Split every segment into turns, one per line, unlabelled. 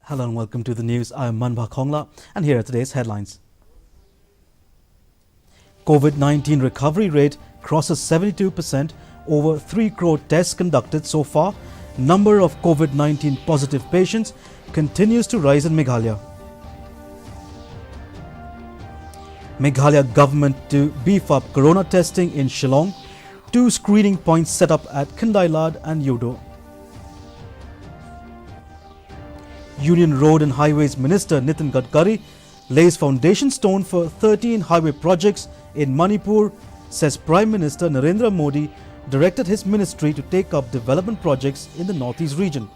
Hello and welcome to the news. I am Manbha Khongla and here are today's headlines. COVID-19 recovery rate crosses 72%, over 3 crore tests conducted so far. Number of COVID-19 positive patients continues to rise in Meghalaya. Meghalaya government to beef up corona testing in Shillong. 2 screening points set up at Khandai and Yodo. Union Road and Highways Minister Nitin Gadkari lays foundation stone for 13 highway projects in Manipur, says Prime Minister Narendra Modi directed his ministry to take up development projects in the northeast region.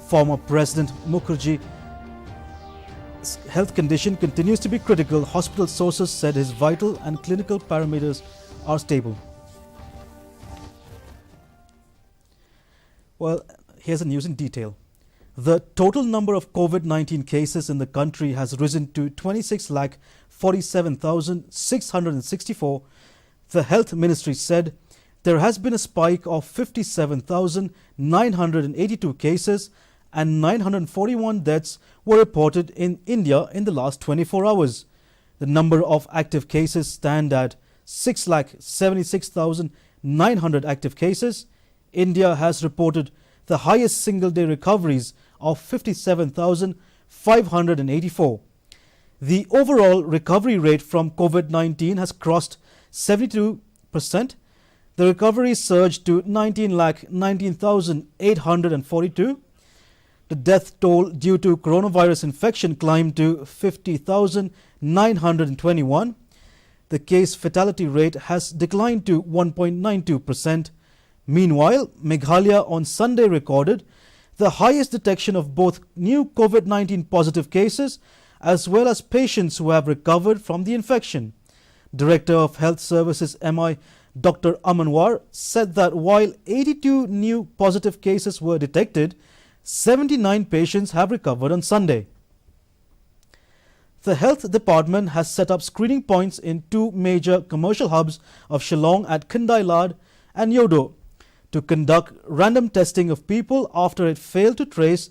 Former President Mukherjee's health condition continues to be critical. Hospital sources said his vital and clinical parameters are stable. Well, here's the news in detail. The total number of COVID-19 cases in the country has risen to 26,47,664. The Health Ministry said there has been a spike of 57,982 cases and 941 deaths were reported in India in the last 24 hours. The number of active cases stand at 6,76,900 active cases. India has reported the highest single-day recoveries of 57,584. The overall recovery rate from COVID-19 has crossed 72%. The recovery surged to 19,19,842. The death toll due to coronavirus infection climbed to 50,921. The case fatality rate has declined to 1.92%. Meanwhile, Meghalaya on Sunday recorded the highest detection of both new COVID-19 positive cases as well as patients who have recovered from the infection. Director of Health Services MI Dr. Amanwar said that while 82 new positive cases were detected, 79 patients have recovered on Sunday. The Health Department has set up screening points in 2 major commercial hubs of Shillong at Khandai and Yodo to conduct random testing of people after it failed to trace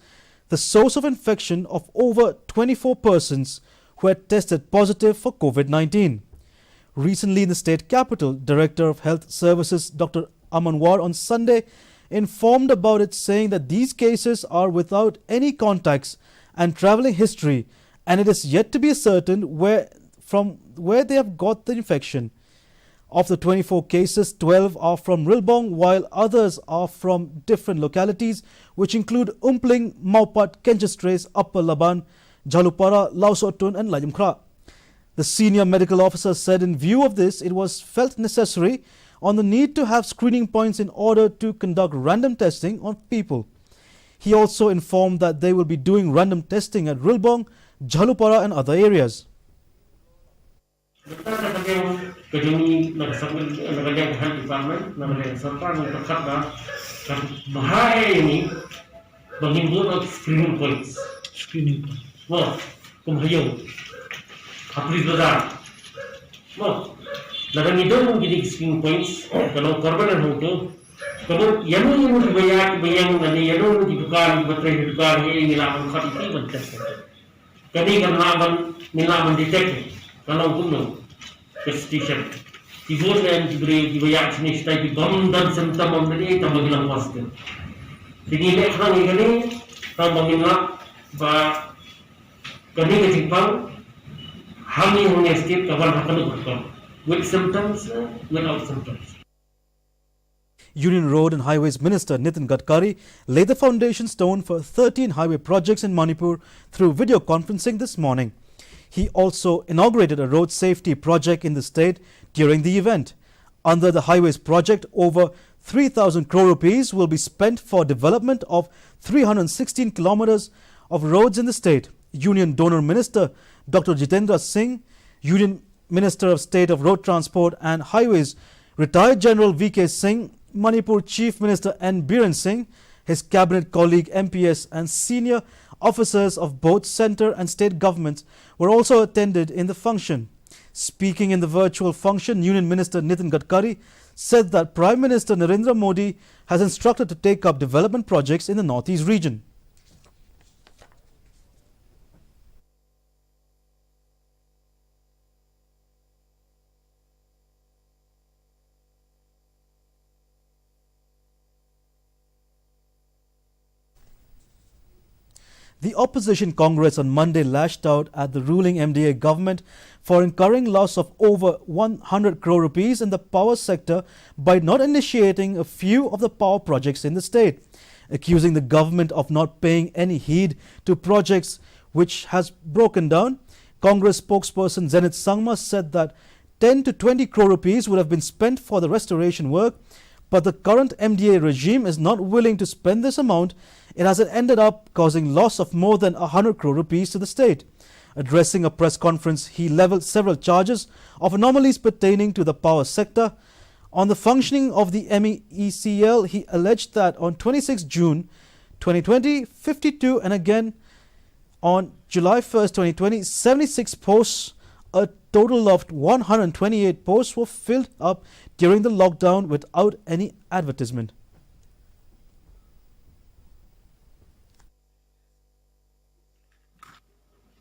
the source of infection of over 24 persons who had tested positive for COVID-19. Recently in the state capital, Director of Health Services Dr. Amanwar on Sunday informed about it, saying that these cases are without any contacts and travelling history, and it is yet to be ascertained from where they have got the infection. Of the 24 cases, 12 are from Rilbong, while others are from different localities, which include Umpling, Maupat, Kenchestres, Upper Laban, Jalupara, Lausotun and Lajamkra. The senior medical officer said in view of this, it was felt necessary on the need to have screening points in order to conduct random testing on people. He also informed that they will be doing random testing at Rilbong, Jalupara and other areas.
Kejuni nagagawang health department nagagawang serta nagkakat na bahaya ini menghimbau screening points. Wah, kumhayo, hapris bazar. Wah, lagan itu menjadi screening points. Kalau korban yang itu, kalau yang dibayang nanti yang dibuka baterai dibuka ini lakukan khati bertes. Kami kan lakukan detect. Kalau kuno station tibur dan dibayar sini stay di bom dan sentam dari tambah bilang positif. Jadi ini orang ini tambah bilang bah kami kecimpang kami mengestik kawan akan berkam with symptoms without symptoms.
Union Road and Highways Minister Nitin Gadkari laid the foundation stone for 13 highway projects in Manipur through video conferencing this morning. He also inaugurated a road safety project in the state during the event. Under the highways project, over 3,000 crore rupees will be spent for development of 316 kilometers of roads in the state. Union Donor Minister Dr. Jitendra Singh, Union Minister of State of Road Transport and Highways, Retired General V.K. Singh, Manipur Chief Minister N. Biren Singh, his cabinet colleague MPS and senior officers of both centre and state governments were also attended in the function. Speaking in the virtual function, Union Minister Nitin Gadkari said that Prime Minister Narendra Modi has instructed to take up development projects in the northeast region. The opposition Congress on Monday lashed out at the ruling MDA government for incurring loss of over 100 crore rupees in the power sector by not initiating a few of the power projects in the state, accusing the government of not paying any heed to projects which has broken down. Congress spokesperson Zenith Sangma said that 10 to 20 crore rupees would have been spent for the restoration work, but the current MDA regime is not willing to spend this amount. It has ended up causing loss of more than 100 crore rupees to the state. Addressing a press conference, he levelled several charges of anomalies pertaining to the power sector. On the functioning of the MECL, he alleged that on 26 June 2020, 52 and again on July 1st, 2020, 76 posts, a total of 128 posts were filled up during the lockdown without any advertisement.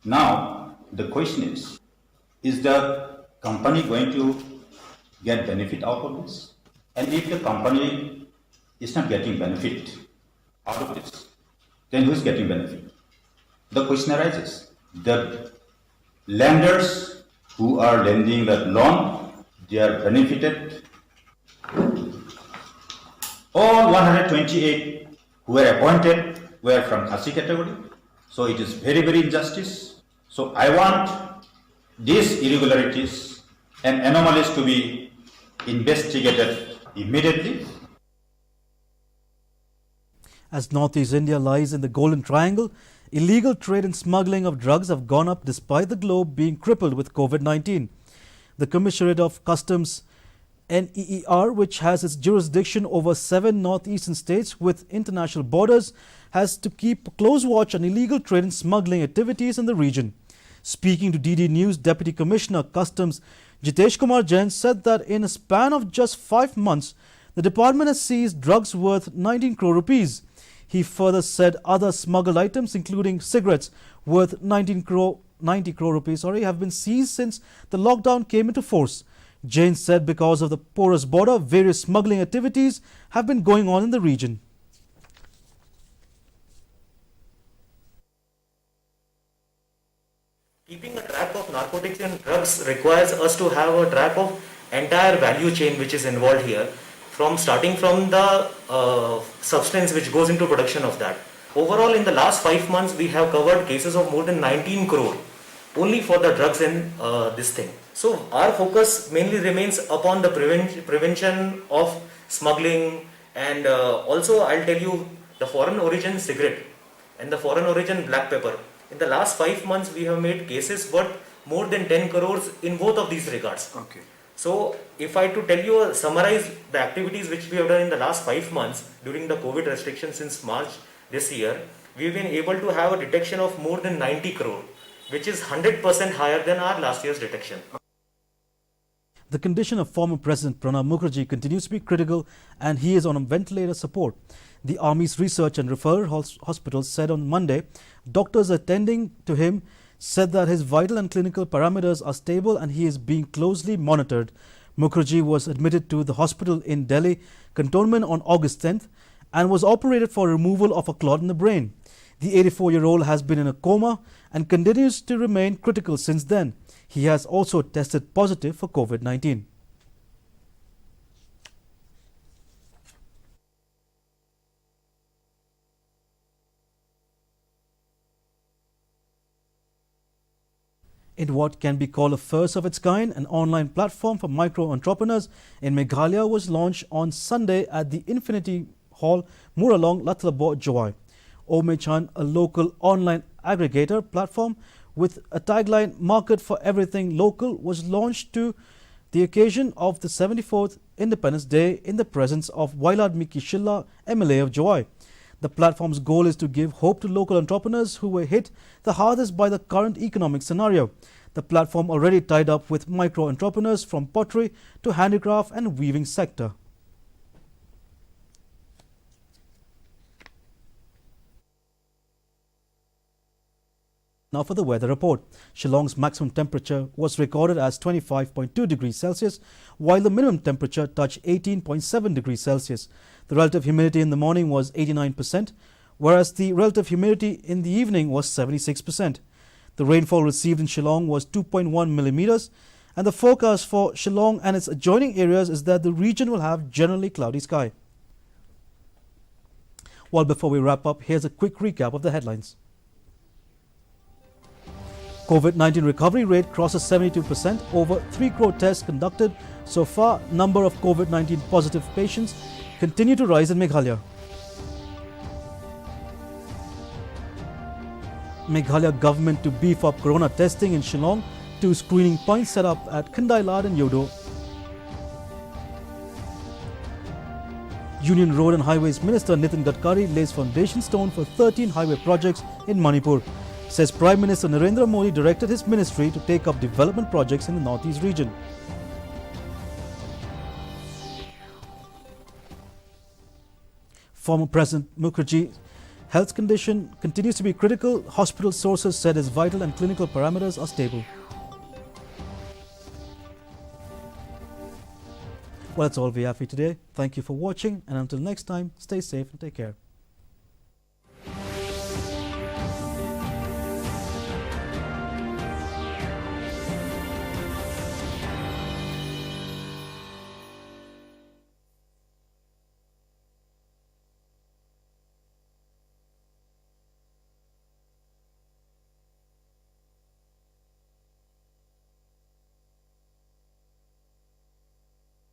Now, the question is the company going to get benefit out of this? And if the company is not getting benefit out of this, then who is getting benefit? The question arises. The lenders who are lending the loan, they are benefited. All 128 who were appointed were from Khasi category. So it is very, very injustice. So I want these irregularities and anomalies to be investigated immediately.
As Northeast India lies in the Golden Triangle, illegal trade and smuggling of drugs have gone up despite the globe being crippled with COVID-19. The Commissionerate of Customs NEER, which has its jurisdiction over 7 northeastern states with international borders, has to keep a close watch on illegal trade and smuggling activities in the region. Speaking to DD News, Deputy Commissioner Customs Jitesh Kumar Jain said that in a span of just 5 months, the department has seized drugs worth 19 crore rupees. He further said other smuggled items, including cigarettes worth 90 crore rupees, have been seized since the lockdown came into force. Jain said because of the porous border, various smuggling activities have been going on in the region.
Keeping a track of narcotics and drugs requires us to have a track of entire value chain which is involved here, starting from the substance which goes into production of that. Overall, in the last 5 months, we have covered cases of more than 19 crore only for the drugs in this thing. So our focus mainly remains upon the prevention of smuggling, and also I'll tell you the foreign origin cigarette and the foreign origin black pepper. In the last 5 months, we have made cases worth more than 10 crores in both of these regards.
Okay.
So if I to tell you, summarize the activities which we have done in the last 5 months during the COVID restrictions since March this year, we've been able to have a detection of more than 90 crore, which is 100% higher than our last year's detection.
The condition of former President Pranab Mukherjee continues to be critical and he is on ventilator support. The Army's Research and Referral Hospital said on Monday, doctors attending to him said that his vital and clinical parameters are stable and he is being closely monitored. Mukherjee was admitted to the hospital in Delhi cantonment on August 10th and was operated for removal of a clot in the brain. The 84-year-old has been in a coma and continues to remain critical since then. He has also tested positive for COVID-19. In what can be called a first of its kind, an online platform for micro-entrepreneurs in Meghalaya was launched on Sunday at the Infinity Hall, Muralong, Lathlabor, Jawai. Omechan, a local online aggregator platform with a tagline "Market for Everything Local," was launched to the occasion of the 74th Independence Day in the presence of Wailadmiki Shillong, MLA of Jawai. The platform's goal is to give hope to local entrepreneurs who were hit the hardest by the current economic scenario. The platform already tied up with micro-entrepreneurs from pottery to handicraft and weaving sector. Now for the weather report. Shillong's maximum temperature was recorded as 25.2 degrees Celsius, while the minimum temperature touched 18.7 degrees Celsius. The relative humidity in the morning was 89%, whereas the relative humidity in the evening was 76%. The rainfall received in Shillong was 2.1 millimeters, and the forecast for Shillong and its adjoining areas is that the region will have generally cloudy sky. Well, before we wrap up, here's a quick recap of the headlines. COVID-19 recovery rate crosses 72%. Over 3 crore tests conducted so far. Number of COVID-19 positive patients continue to rise in Meghalaya. Meghalaya government to beef up corona testing in Shillong. 2 screening points set up at Khandailat and Yodo. Union Road and Highways Minister Nitin Gadkari lays foundation stone for 13 highway projects in Manipur. Says Prime Minister Narendra Modi directed his ministry to take up development projects in the northeast region. Former President Mukherjee's health condition continues to be critical. Hospital sources said his vital and clinical parameters are stable. Well, that's all we have for you today. Thank you for watching, and until next time, stay safe and take care.